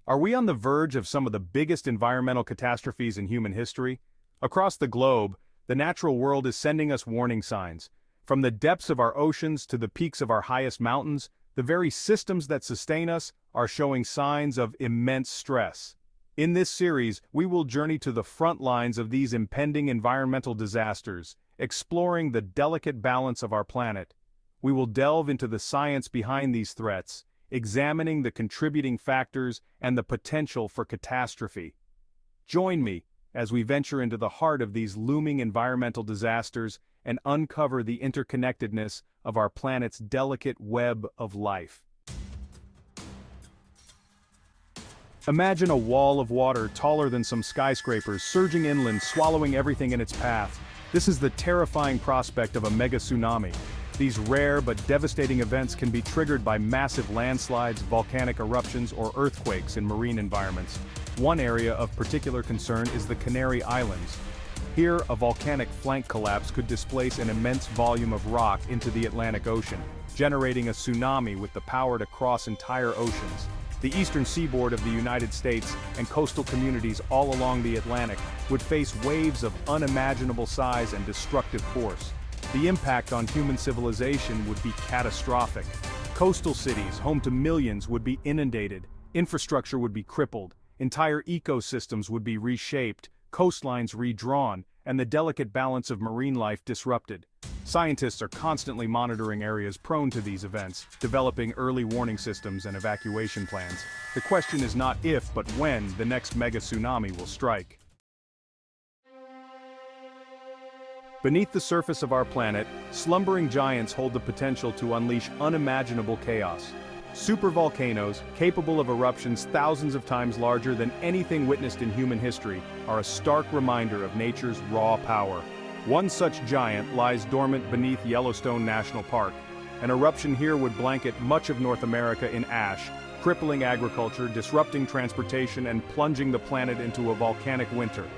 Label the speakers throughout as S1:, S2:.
S1: Are we on the verge of some of the biggest environmental catastrophes in human history? Across the globe, the natural world is sending us warning signs. From the depths of our oceans to the peaks of our highest mountains, the very systems that sustain us are showing signs of immense stress. In this series, we will journey to the front lines of these impending environmental disasters, exploring the delicate balance of our planet. We will delve into the science behind these threats, examining the contributing factors and the potential for catastrophe. Join me as we venture into the heart of these looming environmental disasters and uncover the interconnectedness of our planet's delicate web of life. Imagine a wall of water taller than some skyscrapers surging inland, swallowing everything in its path. This is the terrifying prospect of a mega tsunami. These rare but devastating events can be triggered by massive landslides, volcanic eruptions, or earthquakes in marine environments. One area of particular concern is the Canary Islands. Here, a volcanic flank collapse could displace an immense volume of rock into the Atlantic Ocean, generating a tsunami with the power to cross entire oceans. The eastern seaboard of the United States and coastal communities all along the Atlantic would face waves of unimaginable size and destructive force. The impact on human civilization would be catastrophic. Coastal cities, home to millions, would be inundated, infrastructure would be crippled, entire ecosystems would be reshaped, coastlines redrawn, and the delicate balance of marine life disrupted. Scientists are constantly monitoring areas prone to these events, developing early warning systems and evacuation plans. The question is not if, but when the next mega tsunami will strike. Beneath the surface of our planet, slumbering giants hold the potential to unleash unimaginable chaos. Supervolcanoes, capable of eruptions thousands of times larger than anything witnessed in human history, are a stark reminder of nature's raw power. One such giant lies dormant beneath Yellowstone National Park. An eruption here would blanket much of North America in ash, crippling agriculture, disrupting transportation, and plunging the planet into a volcanic winter.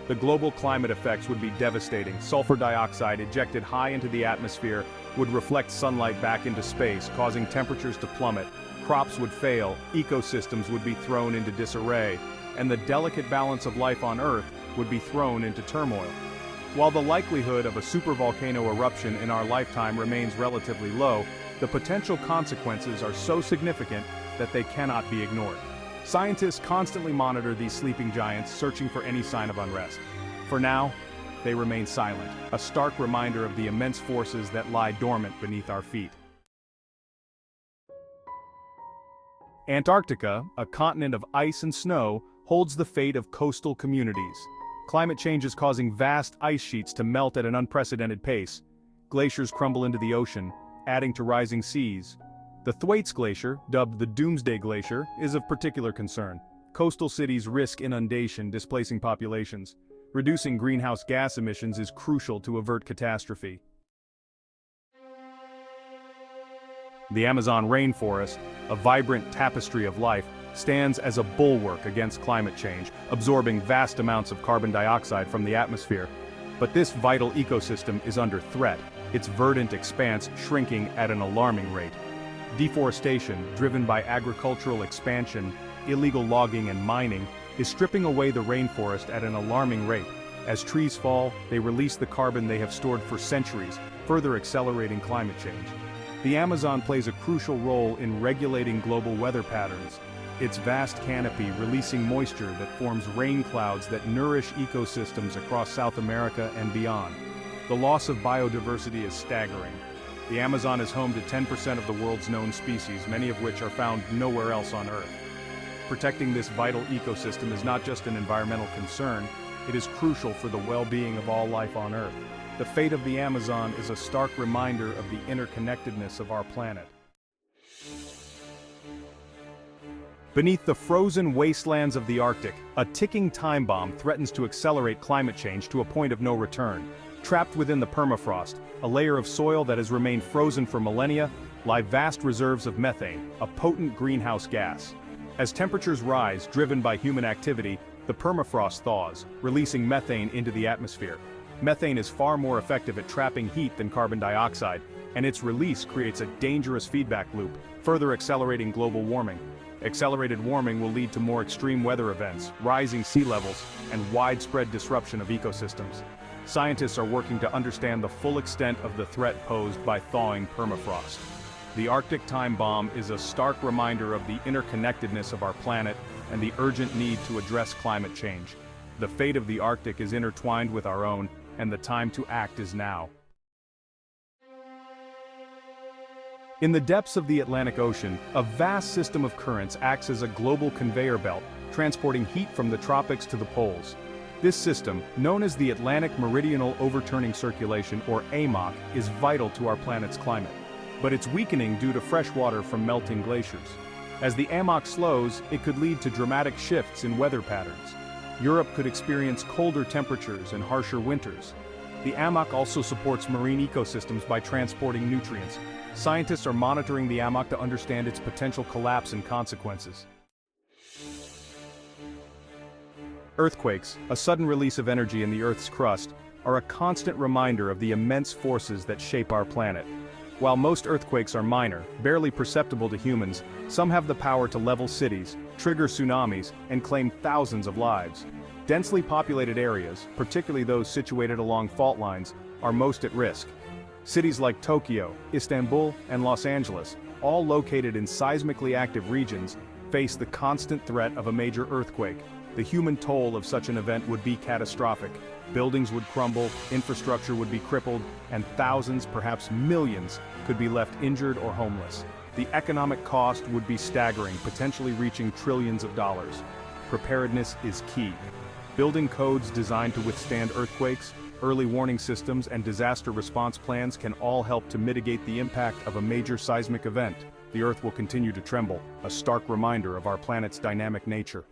S1: The global climate effects would be devastating. Sulfur dioxide ejected high into the atmosphere would reflect sunlight back into space, causing temperatures to plummet. Crops would fail, ecosystems would be thrown into disarray, and the delicate balance of life on Earth would be thrown into turmoil. While the likelihood of a supervolcano eruption in our lifetime remains relatively low, the potential consequences are so significant that they cannot be ignored. Scientists constantly monitor these sleeping giants, searching for any sign of unrest. For now, they remain silent, a stark reminder of the immense forces that lie dormant beneath our feet. Antarctica, a continent of ice and snow, holds the fate of coastal communities. Climate change is causing vast ice sheets to melt at an unprecedented pace. Glaciers crumble into the ocean, adding to rising seas. The Thwaites Glacier, dubbed the Doomsday Glacier, is of particular concern. Coastal cities risk inundation, displacing populations. Reducing greenhouse gas emissions is crucial to avert catastrophe. The Amazon rainforest, a vibrant tapestry of life, stands as a bulwark against climate change, absorbing vast amounts of carbon dioxide from the atmosphere. But this vital ecosystem is under threat, its verdant expanse shrinking at an alarming rate. Deforestation, driven by agricultural expansion, illegal logging and mining, is stripping away the rainforest at an alarming rate. As trees fall, they release the carbon they have stored for centuries, further accelerating climate change. The Amazon plays a crucial role in regulating global weather patterns, its vast canopy releasing moisture that forms rain clouds that nourish ecosystems across South America and beyond. The loss of biodiversity is staggering. The Amazon is home to 10% of the world's known species, many of which are found nowhere else on Earth. Protecting this vital ecosystem is not just an environmental concern, it is crucial for the well-being of all life on Earth. The fate of the Amazon is a stark reminder of the interconnectedness of our planet. Beneath the frozen wastelands of the Arctic, a ticking time bomb threatens to accelerate climate change to a point of no return. Trapped within the permafrost, a layer of soil that has remained frozen for millennia, lie vast reserves of methane, a potent greenhouse gas. As temperatures rise, driven by human activity, the permafrost thaws, releasing methane into the atmosphere. Methane is far more effective at trapping heat than carbon dioxide, and its release creates a dangerous feedback loop, further accelerating global warming. Accelerated warming will lead to more extreme weather events, rising sea levels, and widespread disruption of ecosystems. Scientists are working to understand the full extent of the threat posed by thawing permafrost. The Arctic time bomb is a stark reminder of the interconnectedness of our planet and the urgent need to address climate change. The fate of the Arctic is intertwined with our own, and the time to act is now. In the depths of the Atlantic Ocean, a vast system of currents acts as a global conveyor belt, transporting heat from the tropics to the poles. This system, known as the Atlantic Meridional Overturning Circulation, or AMOC, is vital to our planet's climate. But it's weakening due to fresh water from melting glaciers. As the AMOC slows, it could lead to dramatic shifts in weather patterns. Europe could experience colder temperatures and harsher winters. The AMOC also supports marine ecosystems by transporting nutrients. Scientists are monitoring the AMOC to understand its potential collapse and consequences. Earthquakes, a sudden release of energy in the Earth's crust, are a constant reminder of the immense forces that shape our planet. While most earthquakes are minor, barely perceptible to humans, some have the power to level cities, trigger tsunamis, and claim thousands of lives. Densely populated areas, particularly those situated along fault lines, are most at risk. Cities like Tokyo, Istanbul, and Los Angeles, all located in seismically active regions, face the constant threat of a major earthquake. The human toll of such an event would be catastrophic. Buildings would crumble, infrastructure would be crippled, and thousands, perhaps millions, could be left injured or homeless. The economic cost would be staggering, potentially reaching trillions of dollars. Preparedness is key. Building codes designed to withstand earthquakes, early warning systems, and disaster response plans can all help to mitigate the impact of a major seismic event. The Earth will continue to tremble, a stark reminder of our planet's dynamic nature.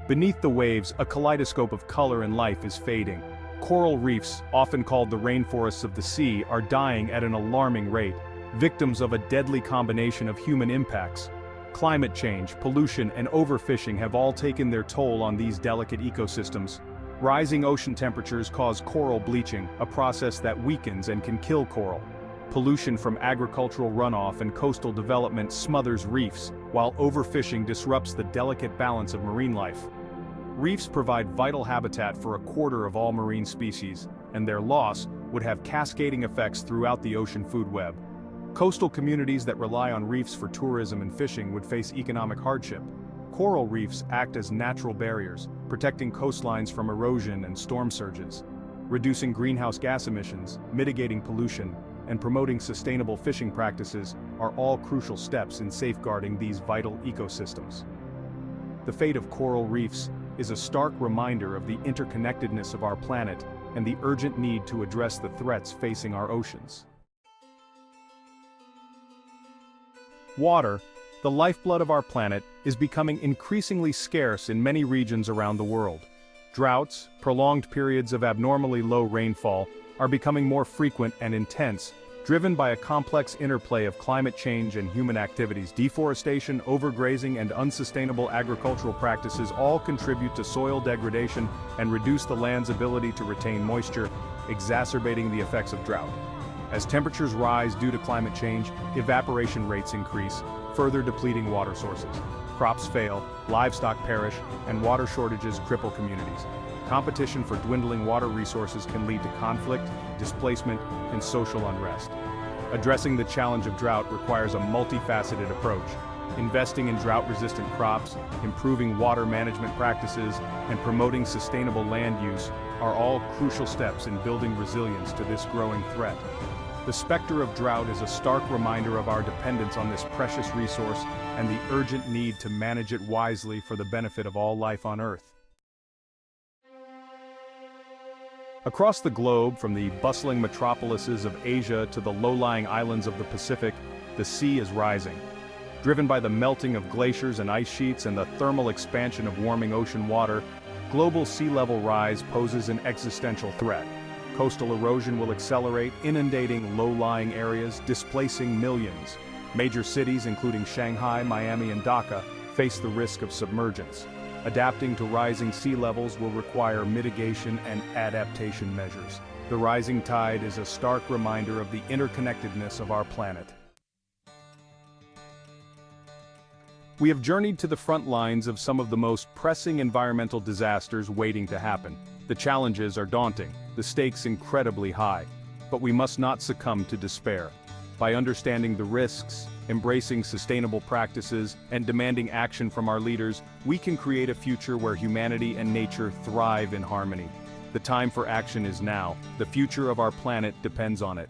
S1: Beneath the waves, a kaleidoscope of color and life is fading. Coral reefs, often called the rainforests of the sea, are dying at an alarming rate, victims of a deadly combination of human impacts. Climate change, pollution, and overfishing have all taken their toll on these delicate ecosystems. Rising ocean temperatures cause coral bleaching, a process that weakens and can kill coral. Pollution from agricultural runoff and coastal development smothers reefs, while overfishing disrupts the delicate balance of marine life. Reefs provide vital habitat for a quarter of all marine species, and their loss would have cascading effects throughout the ocean food web. Coastal communities that rely on reefs for tourism and fishing would face economic hardship. Coral reefs act as natural barriers, protecting coastlines from erosion and storm surges. Reducing greenhouse gas emissions, mitigating pollution, and promoting sustainable fishing practices are all crucial steps in safeguarding these vital ecosystems. The fate of coral reefs is a stark reminder of the interconnectedness of our planet and the urgent need to address the threats facing our oceans. Water, the lifeblood of our planet, is becoming increasingly scarce in many regions around the world. Droughts, prolonged periods of abnormally low rainfall, are becoming more frequent and intense, driven by a complex interplay of climate change and human activities. Deforestation, overgrazing, and unsustainable agricultural practices all contribute to soil degradation and reduce the land's ability to retain moisture, exacerbating the effects of drought. As temperatures rise due to climate change, evaporation rates increase, further depleting water sources. Crops fail, livestock perish, and water shortages cripple communities. Competition for dwindling water resources can lead to conflict, displacement, and social unrest. Addressing the challenge of drought requires a multifaceted approach. Investing in drought-resistant crops, improving water management practices, and promoting sustainable land use are all crucial steps in building resilience to this growing threat. The specter of drought is a stark reminder of our dependence on this precious resource and the urgent need to manage it wisely for the benefit of all life on Earth. Across the globe, from the bustling metropolises of Asia to the low-lying islands of the Pacific, the sea is rising. Driven by the melting of glaciers and ice sheets and the thermal expansion of warming ocean water, global sea level rise poses an existential threat. Coastal erosion will accelerate, inundating low-lying areas, displacing millions. Major cities, including Shanghai, Miami, and Dhaka, face the risk of submergence. Adapting to rising sea levels will require mitigation and adaptation measures. The rising tide is a stark reminder of the interconnectedness of our planet. We have journeyed to the front lines of some of the most pressing environmental disasters waiting to happen. The challenges are daunting, the stakes incredibly high. But we must not succumb to despair. By understanding the risks, embracing sustainable practices, and demanding action from our leaders, we can create a future where humanity and nature thrive in harmony. The time for action is now. The future of our planet depends on it.